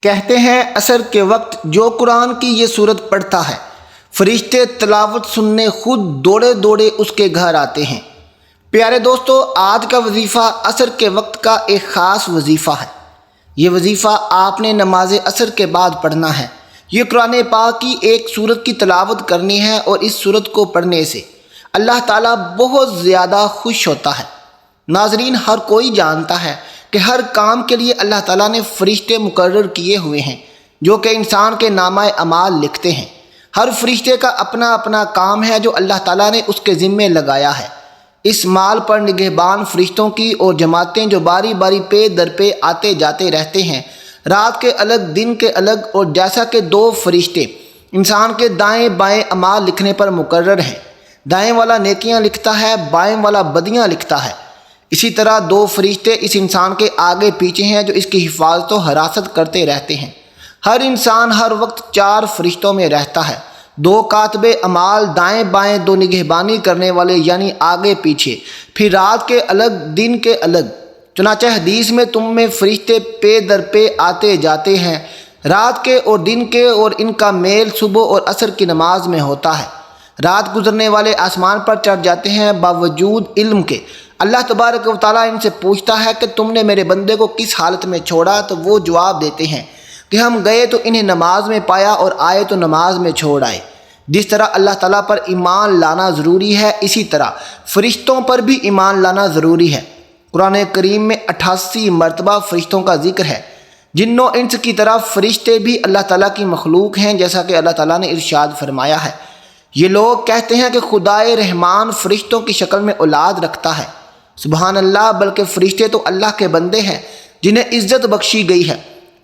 کہتے ہیں عصر کے وقت جو قرآن کی یہ سورت پڑھتا ہے فرشتے تلاوت سننے خود دوڑے دوڑے اس کے گھر آتے ہیں۔ پیارے دوستو، آج کا وظیفہ عصر کے وقت کا ایک خاص وظیفہ ہے۔ یہ وظیفہ آپ نے نماز عصر کے بعد پڑھنا ہے۔ یہ قرآن پاک کی ایک سورت کی تلاوت کرنی ہے اور اس سورت کو پڑھنے سے اللہ تعالیٰ بہت زیادہ خوش ہوتا ہے۔ ناظرین، ہر کوئی جانتا ہے کہ ہر کام کے لیے اللہ تعالیٰ نے فرشتے مقرر کیے ہوئے ہیں جو کہ انسان کے نامہ اعمال لکھتے ہیں۔ ہر فرشتے کا اپنا اپنا کام ہے جو اللہ تعالیٰ نے اس کے ذمے لگایا ہے۔ اس مال پر نگہبان فرشتوں کی اور جماعتیں جو باری باری پے در پے آتے جاتے رہتے ہیں، رات کے الگ دن کے الگ، اور جیسا کہ دو فرشتے انسان کے دائیں بائیں اعمال لکھنے پر مقرر ہیں، دائیں والا نیکیاں لکھتا ہے، بائیں والا بدیاں لکھتا ہے، اسی طرح دو فرشتے اس انسان کے آگے پیچھے ہیں جو اس کی حفاظت و حراست کرتے رہتے ہیں۔ ہر انسان ہر وقت 4 فرشتوں میں رہتا ہے، 2 کاتب اعمال دائیں بائیں، 2 نگہبانی کرنے والے یعنی آگے پیچھے، پھر رات کے الگ دن کے الگ۔ چنانچہ حدیث میں تم میں فرشتے پے در پے آتے جاتے ہیں رات کے اور دن کے، اور ان کا میل صبح اور عصر کی نماز میں ہوتا ہے۔ رات گزرنے والے آسمان پر چڑھ جاتے ہیں باوجود علم کے۔ اللہ تبارک و تعالیٰ ان سے پوچھتا ہے کہ تم نے میرے بندے کو کس حالت میں چھوڑا، تو وہ جواب دیتے ہیں کہ ہم گئے تو انہیں نماز میں پایا اور آئے تو نماز میں چھوڑ آئے۔ جس طرح اللہ تعالیٰ پر ایمان لانا ضروری ہے، اسی طرح فرشتوں پر بھی ایمان لانا ضروری ہے۔ قرآن کریم میں 88 مرتبہ فرشتوں کا ذکر ہے۔ جن و انس کی طرح فرشتے بھی اللہ تعالیٰ کی مخلوق ہیں، جیسا کہ اللہ تعالیٰ نے ارشاد فرمایا ہے۔ یہ لوگ کہتے ہیں کہ خدائے رحمان فرشتوں کی شکل میں اولاد رکھتا ہے۔ سبحان اللہ، بلکہ فرشتے تو اللہ کے بندے ہیں جنہیں عزت بخشی گئی ہے۔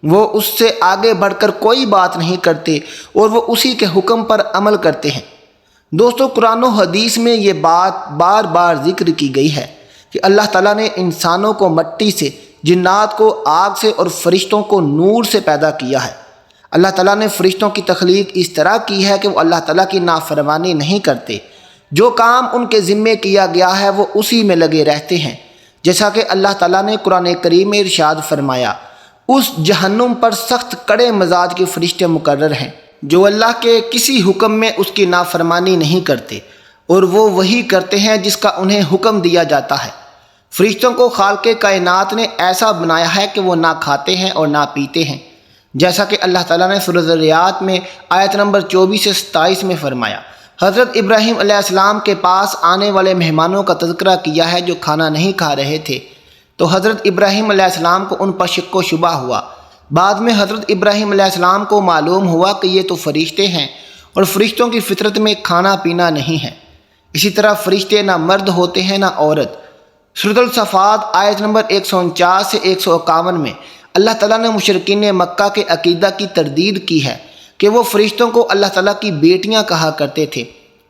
وہ اس سے آگے بڑھ کر کوئی بات نہیں کرتے اور وہ اسی کے حکم پر عمل کرتے ہیں۔ دوستو، قرآن و حدیث میں یہ بات بار بار ذکر کی گئی ہے کہ اللہ تعالیٰ نے انسانوں کو مٹی سے، جنات کو آگ سے اور فرشتوں کو نور سے پیدا کیا ہے۔ اللہ تعالیٰ نے فرشتوں کی تخلیق اس طرح کی ہے کہ وہ اللہ تعالیٰ کی نافرمانی نہیں کرتے۔ جو کام ان کے ذمے کیا گیا ہے وہ اسی میں لگے رہتے ہیں، جیسا کہ اللہ تعالیٰ نے قرآن کریم میں ارشاد فرمایا، اس جہنم پر سخت کڑے مزاج کے فرشتے مقرر ہیں جو اللہ کے کسی حکم میں اس کی نافرمانی نہیں کرتے، اور وہ وہی کرتے ہیں جس کا انہیں حکم دیا جاتا ہے۔ فرشتوں کو خالق کائنات نے ایسا بنایا ہے کہ وہ نہ کھاتے ہیں اور نہ پیتے ہیں، جیسا کہ اللہ تعالیٰ نے سورۃ الذریات میں آیت نمبر 24 سے 27 میں فرمایا۔ حضرت ابراہیم علیہ السلام کے پاس آنے والے مہمانوں کا تذکرہ کیا ہے جو کھانا نہیں کھا رہے تھے، تو حضرت ابراہیم علیہ السلام کو ان پر شک و شبہ ہوا۔ بعد میں حضرت ابراہیم علیہ السلام کو معلوم ہوا کہ یہ تو فرشتے ہیں اور فرشتوں کی فطرت میں کھانا پینا نہیں ہے۔ اسی طرح فرشتے نہ مرد ہوتے ہیں نہ عورت۔ سورۃ الصفات آیت نمبر 149 سے 151 میں اللہ تعالیٰ نے مشرکین مکہ کے عقیدہ کی تردید کی ہے کہ وہ فرشتوں کو اللہ تعالیٰ کی بیٹیاں کہا کرتے تھے۔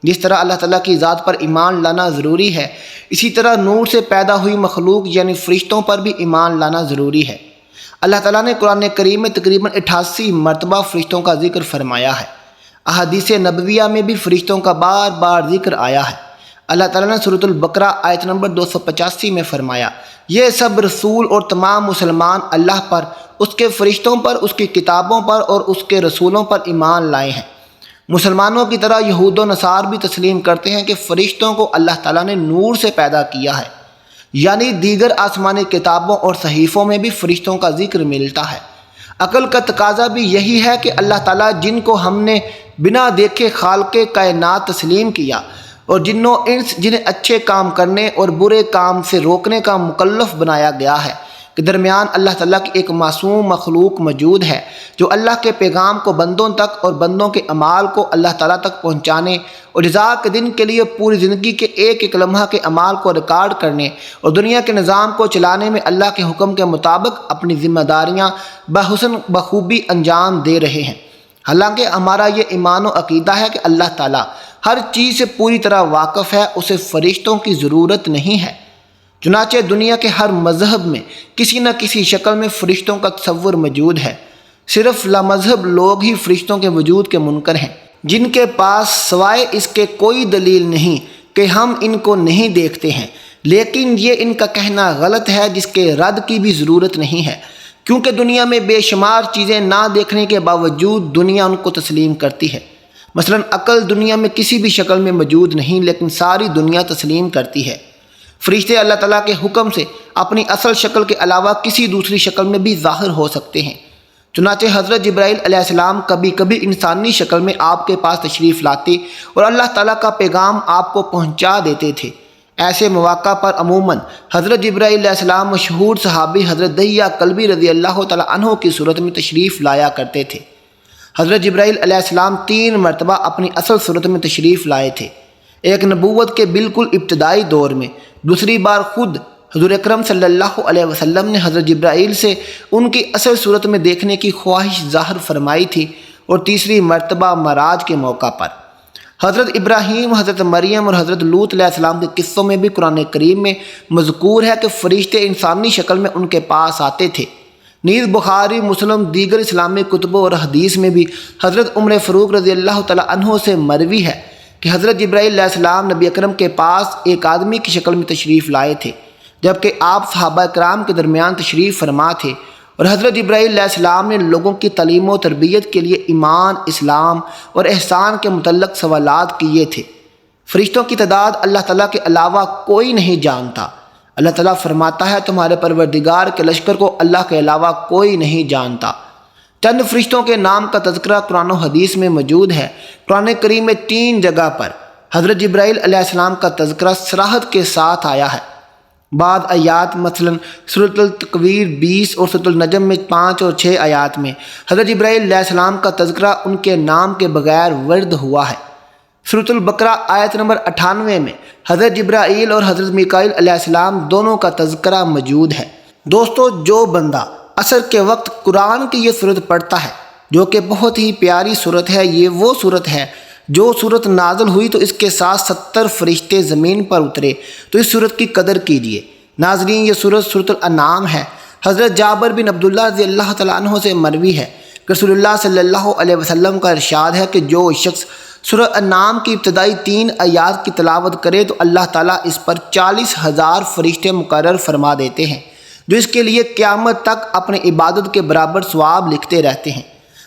جس طرح اللہ تعالیٰ کی ذات پر ایمان لانا ضروری ہے، اسی طرح نور سے پیدا ہوئی مخلوق یعنی فرشتوں پر بھی ایمان لانا ضروری ہے۔ اللہ تعالیٰ نے قرآن کریم میں تقریباً 88 مرتبہ فرشتوں کا ذکر فرمایا ہے۔ احادیث نبویہ میں بھی فرشتوں کا بار بار ذکر آیا ہے۔ اللہ تعالیٰ نے سورۃ البقرہ آیت نمبر 285 میں فرمایا، یہ سب رسول اور تمام مسلمان اللہ پر، اس کے فرشتوں پر، اس کی کتابوں پر اور اس کے رسولوں پر ایمان لائے ہیں۔ مسلمانوں کی طرح یہود و نصار بھی تسلیم کرتے ہیں کہ فرشتوں کو اللہ تعالیٰ نے نور سے پیدا کیا ہے، یعنی دیگر آسمانی کتابوں اور صحیفوں میں بھی فرشتوں کا ذکر ملتا ہے۔ عقل کا تقاضا بھی یہی ہے کہ اللہ تعالیٰ جن کو ہم نے بنا دیکھے خالق کائنات تسلیم کیا، اور جن و انس جنہیں اچھے کام کرنے اور برے کام سے روکنے کا مکلف بنایا گیا ہے، کے درمیان اللہ تعالیٰ کی ایک معصوم مخلوق موجود ہے جو اللہ کے پیغام کو بندوں تک اور بندوں کے اعمال کو اللہ تعالیٰ تک پہنچانے اور جزا کے دن کے لیے پوری زندگی کے ایک ایک لمحہ کے اعمال کو ریکارڈ کرنے اور دنیا کے نظام کو چلانے میں اللہ کے حکم کے مطابق اپنی ذمہ داریاں بخوبی انجام دے رہے ہیں۔ حالانکہ ہمارا یہ ایمان و عقیدہ ہے کہ اللہ تعالیٰ ہر چیز سے پوری طرح واقف ہے، اسے فرشتوں کی ضرورت نہیں ہے۔ چنانچہ دنیا کے ہر مذہب میں کسی نہ کسی شکل میں فرشتوں کا تصور موجود ہے۔ صرف لامذہب لوگ ہی فرشتوں کے وجود کے منکر ہیں، جن کے پاس سوائے اس کے کوئی دلیل نہیں کہ ہم ان کو نہیں دیکھتے ہیں، لیکن یہ ان کا کہنا غلط ہے جس کے رد کی بھی ضرورت نہیں ہے، کیونکہ دنیا میں بے شمار چیزیں نہ دیکھنے کے باوجود دنیا ان کو تسلیم کرتی ہے۔ مثلا عقل دنیا میں کسی بھی شکل میں موجود نہیں، لیکن ساری دنیا تسلیم کرتی ہے۔ فرشتے اللہ تعالیٰ کے حکم سے اپنی اصل شکل کے علاوہ کسی دوسری شکل میں بھی ظاہر ہو سکتے ہیں۔ چنانچہ حضرت جبرائیل علیہ السلام کبھی کبھی انسانی شکل میں آپ کے پاس تشریف لاتے اور اللہ تعالیٰ کا پیغام آپ کو پہنچا دیتے تھے۔ ایسے مواقع پر عموماً حضرت جبرائیل علیہ السلام مشہور صحابی حضرت دحیہ کلبی رضی اللہ تعالیٰ عنہ کی صورت میں تشریف لایا کرتے تھے۔ حضرت جبرائیل علیہ السلام 3 مرتبہ اپنی اصل صورت میں تشریف لائے تھے، ایک نبوت کے بالکل ابتدائی دور میں، دوسری بار خود حضور اکرم صلی اللہ علیہ وسلم نے حضرت جبرائیل سے ان کی اصل صورت میں دیکھنے کی خواہش ظاہر فرمائی تھی، اور تیسری مرتبہ معراج کے موقع پر۔ حضرت ابراہیم، حضرت مریم اور حضرت لوط علیہ السلام کے قصوں میں بھی قرآن کریم میں مذکور ہے کہ فرشتے انسانی شکل میں ان کے پاس آتے تھے۔ نیز بخاری، مسلم، دیگر اسلامی کتبوں اور حدیث میں بھی حضرت عمر فاروق رضی اللہ تعالیٰ عنہ سے مروی ہے کہ حضرت جبرائیل علیہ السلام نبی اکرم کے پاس ایک آدمی کی شکل میں تشریف لائے تھے، جبکہ آپ صحابہ کرام کے درمیان تشریف فرما تھے، اور حضرت جبرائیل علیہ السلام نے لوگوں کی تعلیم و تربیت کے لیے ایمان، اسلام اور احسان کے متعلق سوالات کیے تھے۔ فرشتوں کی تعداد اللہ تعالیٰ کے علاوہ کوئی نہیں جانتا۔ اللہ تعالیٰ فرماتا ہے تمہارے پروردگار کے لشکر کو اللہ کے علاوہ کوئی نہیں جانتا۔ چند فرشتوں کے نام کا تذکرہ قرآن و حدیث میں موجود ہے۔ قرآن کریم میں 3 جگہ پر حضرت جبرائیل علیہ السلام کا تذکرہ صراحت کے ساتھ آیا ہے۔ بعض آیات مثلا سورۃ التکویر 20 اور سورۃ النجم میں 5 اور 6 آیات میں حضرت جبرائیل علیہ السلام کا تذکرہ ان کے نام کے بغیر ورد ہوا ہے۔ سورۃ البقرہ آیت نمبر 98 میں حضرت جبرائیل اور حضرت میکائیل علیہ السلام دونوں کا تذکرہ موجود ہے۔ دوستو، جو بندہ عصر کے وقت قرآن کی یہ صورت پڑھتا ہے، جو کہ بہت ہی پیاری صورت ہے، یہ وہ صورت ہے جو صورت نازل ہوئی تو اس کے ساتھ 70 فرشتے زمین پر اترے، تو اس صورت کی قدر کیجیے۔ ناظرین، یہ صورت سورۃ الانعام ہے۔ حضرت جابر بن عبداللہ رضی اللہ تعالیٰ عنہ سے مروی ہے کہ رسول اللہ صلی اللہ علیہ وسلم کا ارشاد ہے کہ جو شخص سورۃ الانعام کی ابتدائی 3 آیات کی تلاوت کرے تو اللہ تعالیٰ اس پر 40,000 فرشتے مقرر فرما دیتے ہیں، جو اس کے لیے قیامت تک اپنے عبادت کے برابر ثواب لکھتے رہتے ہیں۔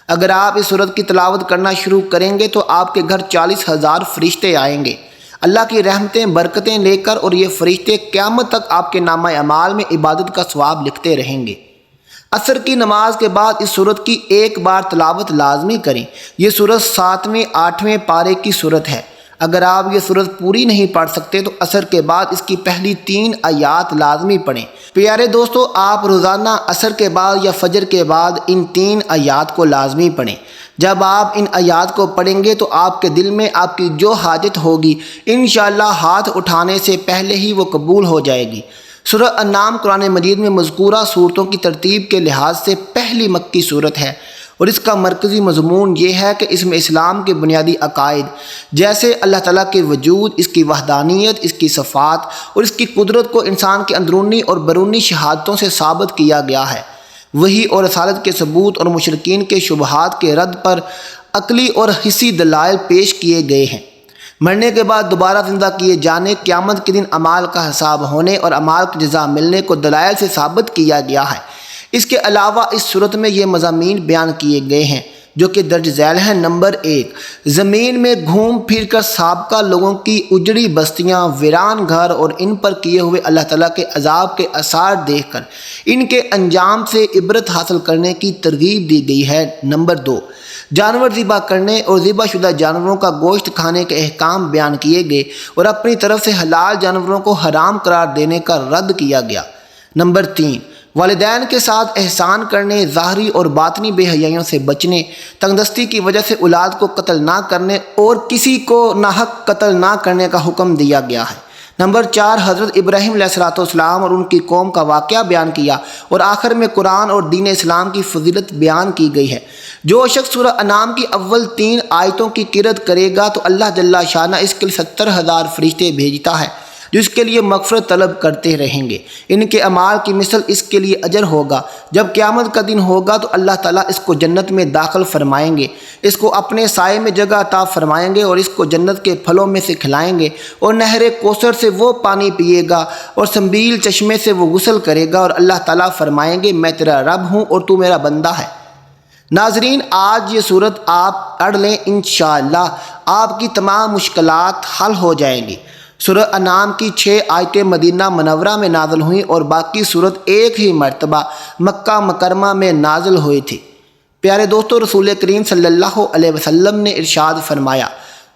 اگر آپ اس سورت کی تلاوت کرنا شروع کریں گے تو آپ کے گھر 40,000 فرشتے آئیں گے، اللہ کی رحمتیں برکتیں لے کر، اور یہ فرشتے قیامت تک آپ کے نامہ اعمال میں عبادت کا ثواب لکھتے رہیں گے۔ عصر کی نماز کے بعد اس سورت کی ایک بار تلاوت لازمی کریں۔ یہ سورت 7ویں 8ویں پارے کی سورت ہے۔ اگر آپ یہ سورت پوری نہیں پڑھ سکتے تو عصر کے بعد اس کی پہلی 3 آیات لازمی پڑھیں۔ پیارے دوستو، آپ روزانہ عصر کے بعد یا فجر کے بعد ان 3 آیات کو لازمی پڑھیں۔ جب آپ ان آیات کو پڑھیں گے تو آپ کے دل میں آپ کی جو حاجت ہوگی انشاءاللہ ہاتھ اٹھانے سے پہلے ہی وہ قبول ہو جائے گی۔ سورۃ الانعام قرآن مجید میں مذکورہ صورتوں کی ترتیب کے لحاظ سے پہلی مکی صورت ہے، اور اس کا مرکزی مضمون یہ ہے کہ اس میں اسلام کے بنیادی عقائد جیسے اللہ تعالیٰ کے وجود، اس کی وحدانیت، اس کی صفات اور اس کی قدرت کو انسان کے اندرونی اور بیرونی شہادتوں سے ثابت کیا گیا ہے۔ وحی اور رسالت کے ثبوت اور مشرکین کے شبہات کے رد پر عقلی اور حسی دلائل پیش کیے گئے ہیں۔ مرنے کے بعد دوبارہ زندہ کیے جانے، قیامت کے دن اعمال کا حساب ہونے اور اعمال کی جزا ملنے کو دلائل سے ثابت کیا گیا ہے۔ اس کے علاوہ اس صورت میں یہ مضامین بیان کیے گئے ہیں جو کہ درج ذیل ہیں۔ نمبر 1، زمین میں گھوم پھر کر سابقہ لوگوں کی اجڑی بستیاں، ویران گھر اور ان پر کیے ہوئے اللہ تعالیٰ کے عذاب کے آثار دیکھ کر ان کے انجام سے عبرت حاصل کرنے کی ترغیب دی گئی ہے۔ نمبر 2، جانور ذبح کرنے اور ذبح شدہ جانوروں کا گوشت کھانے کے احکام بیان کیے گئے اور اپنی طرف سے حلال جانوروں کو حرام قرار دینے کا رد کیا گیا۔ نمبر 3، والدین کے ساتھ احسان کرنے، ظاہری اور باطنی بے حیائیوں سے بچنے، تنگدستی کی وجہ سے اولاد کو قتل نہ کرنے اور کسی کو ناحق قتل نہ کرنے کا حکم دیا گیا ہے۔ نمبر 4، حضرت ابراہیم علیہ السلام اور ان کی قوم کا واقعہ بیان کیا، اور آخر میں قرآن اور دین اسلام کی فضیلت بیان کی گئی ہے۔ جو شخص سورہ انعام کی اول 3 آیتوں کی قرأت کرے گا تو اللہ جل شانہ اس کے لیے 70,000 فرشتے بھیجتا ہے جو اس کے لیے مغفرت طلب کرتے رہیں گے۔ ان کے اعمال کی مثل اس کے لیے اجر ہوگا۔ جب قیامت کا دن ہوگا تو اللہ تعالیٰ اس کو جنت میں داخل فرمائیں گے۔ اس کو اپنے سائے میں جگہ عطا فرمائیں گے اور اس کو جنت کے پھلوں میں سے کھلائیں گے، اور نہر کوثر سے وہ پانی پیے گا اور سنبیل چشمے سے وہ غسل کرے گا، اور اللہ تعالیٰ فرمائیں گے میں تیرا رب ہوں اور تو میرا بندہ ہے۔ ناظرین، آج یہ صورت آپ پڑھ لیں، انشاءاللہ آپ کی تمام مشکلات حل ہو جائیں گی۔ سورہ انعام کی 6 آیتیں مدینہ منورہ میں نازل ہوئیں اور باقی صورت ایک ہی مرتبہ مکہ مکرمہ میں نازل ہوئی تھی۔ پیارے دوستو، رسول کریم صلی اللہ علیہ وسلم نے ارشاد فرمایا،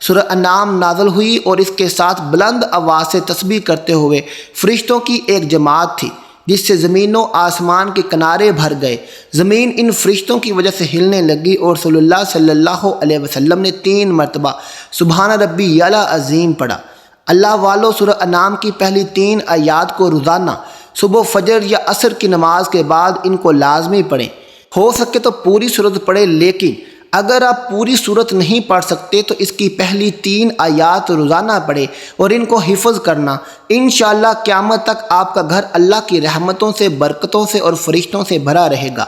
سورہ انعام نازل ہوئی اور اس کے ساتھ بلند آواز سے تسبیح کرتے ہوئے فرشتوں کی ایک جماعت تھی، جس سے زمین و آسمان کے کنارے بھر گئے۔ زمین ان فرشتوں کی وجہ سے ہلنے لگی اور رسول اللہ صلی اللہ علیہ وسلم نے 3 مرتبہ سبحان ربی اعلیٰ عظیم پڑھا۔ اللہ والو، سورہ انعام کی پہلی 3 آیات کو روزانہ صبح فجر یا عصر کی نماز کے بعد ان کو لازمی پڑھیں۔ ہو سکے تو پوری صورت پڑھیں، لیکن اگر آپ پوری صورت نہیں پڑھ سکتے تو اس کی پہلی 3 آیات روزانہ پڑھیں اور ان کو حفظ کرنا۔ انشاءاللہ قیامت تک آپ کا گھر اللہ کی رحمتوں سے، برکتوں سے اور فرشتوں سے بھرا رہے گا۔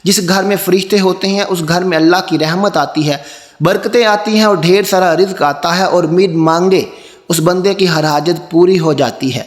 جس گھر میں فرشتے ہوتے ہیں اس گھر میں اللہ کی رحمت آتی ہے، برکتیں آتی ہیں اور ڈھیر سارا رزق آتا ہے، اور امید مانگے اس بندے کی ہر حاجت پوری ہو جاتی ہے۔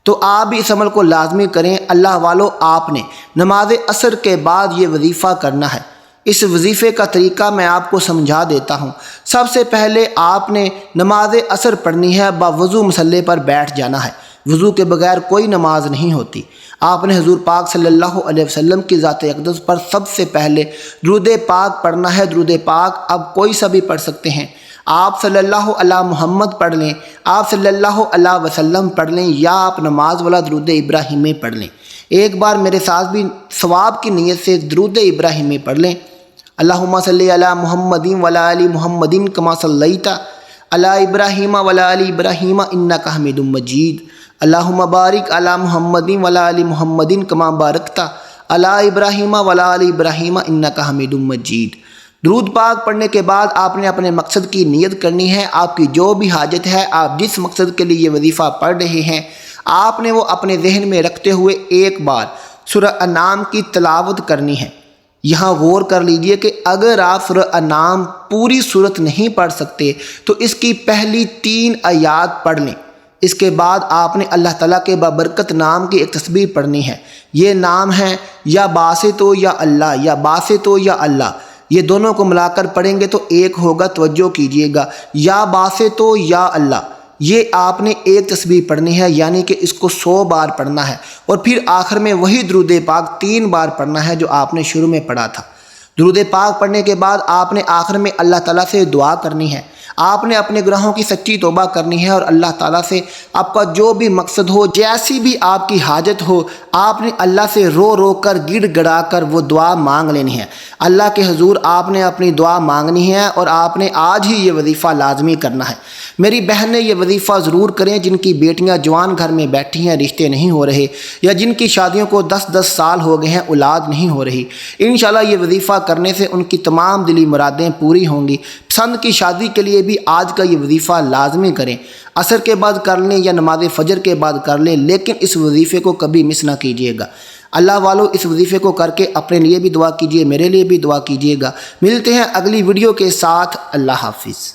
تو آپ بھی اس عمل کو لازمی کریں۔ اللہ والو، آپ نے نماز عصر کے بعد یہ وظیفہ کرنا ہے۔ اس وظیفے کا طریقہ میں آپ کو سمجھا دیتا ہوں۔ سب سے پہلے آپ نے نماز عصر پڑھنی ہے، باوضو مصلی پر بیٹھ جانا ہے۔ وضو کے بغیر کوئی نماز نہیں ہوتی۔ آپ نے حضور پاک صلی اللہ علیہ وسلم کی ذات اقدس پر سب سے پہلے درود پاک پڑھنا ہے۔ درود پاک آپ کوئی سا بھی پڑھ سکتے ہیں۔ آپ صلی اللہ علی محمد پڑھ لیں، آپ صلی اللہ علیہ وسلم پڑھ لیں، یا آپ نماز والا درود ابراہیمی پڑھ لیں۔ ایک بار میرے ساتھ بھی ثواب کی نیت سے درود ابراہیمی پڑھ لیں۔ اللہم صلی علی محمد وعلی آل محمد کما صلیت علی ابراہیم وعلی آل ابراہیم انک حمید مجید۔ اللہم بارک علی محمد وعلی آل محمد کما بارکت علی ابراہیم وعلی آل ابراہیم انک حمید مجید۔ درود پاک پڑھنے کے بعد آپ نے اپنے مقصد کی نیت کرنی ہے۔ آپ کی جو بھی حاجت ہے، آپ جس مقصد کے لیے یہ وظیفہ پڑھ رہے ہیں، آپ نے وہ اپنے ذہن میں رکھتے ہوئے ایک بار سورہ انعام کی تلاوت کرنی ہے۔ یہاں غور کر لیجئے کہ اگر آپ سورہ انعام پوری صورت نہیں پڑھ سکتے تو اس کی پہلی 3 آیات پڑھ لیں۔ اس کے بعد آپ نے اللہ تعالیٰ کے بابرکت نام کی ایک تسبیح پڑھنی ہے۔ یہ نام ہے یا باسطو یا اللہ، یا باسطو یا اللہ، یہ دونوں کو ملا کر پڑھیں گے تو ایک ہوگا، توجہ کیجئے گا، یا باسطو یا اللہ۔ یہ آپ نے ایک تسبیح پڑھنی ہے، یعنی کہ اس کو 100 بار پڑھنا ہے، اور پھر آخر میں وہی درود پاک 3 بار پڑھنا ہے جو آپ نے شروع میں پڑھا تھا۔ درود پاک پڑھنے کے بعد آپ نے آخر میں اللہ تعالیٰ سے دعا کرنی ہے۔ آپ نے اپنے گناہوں کی سچی توبہ کرنی ہے اور اللہ تعالیٰ سے آپ کا جو بھی مقصد ہو، جیسی بھی آپ کی حاجت ہو، آپ نے اللہ سے رو رو کر، گڑ گڑا کر وہ دعا مانگ لینی ہے۔ اللہ کے حضور آپ نے اپنی دعا مانگنی ہے، اور آپ نے آج ہی یہ وظیفہ لازمی کرنا ہے۔ میری بہنیں یہ وظیفہ ضرور کریں جن کی بیٹیاں جوان گھر میں بیٹھی ہیں، رشتے نہیں ہو رہے، یا جن کی شادیوں کو 10 سال ہو گئے ہیں، اولاد نہیں ہو رہی۔ انشاءاللہ یہ وظیفہ کرنے سے ان کی تمام دلی مرادیں پوری ہوں گی۔ پسند کی شادی کے لیے بھی آج کا یہ وظیفہ لازمی کریں۔ عصر کے بعد کر لیں یا نماز فجر کے بعد کر لیں، لیکن اس وظیفے کو کبھی مس نہ کیجیے گا۔ اللہ والو، اس وظیفے کو کر کے اپنے لیے بھی دعا کیجیے، میرے لیے بھی دعا کیجیے گا۔ ملتے ہیں اگلی ویڈیو کے ساتھ۔ اللہ حافظ۔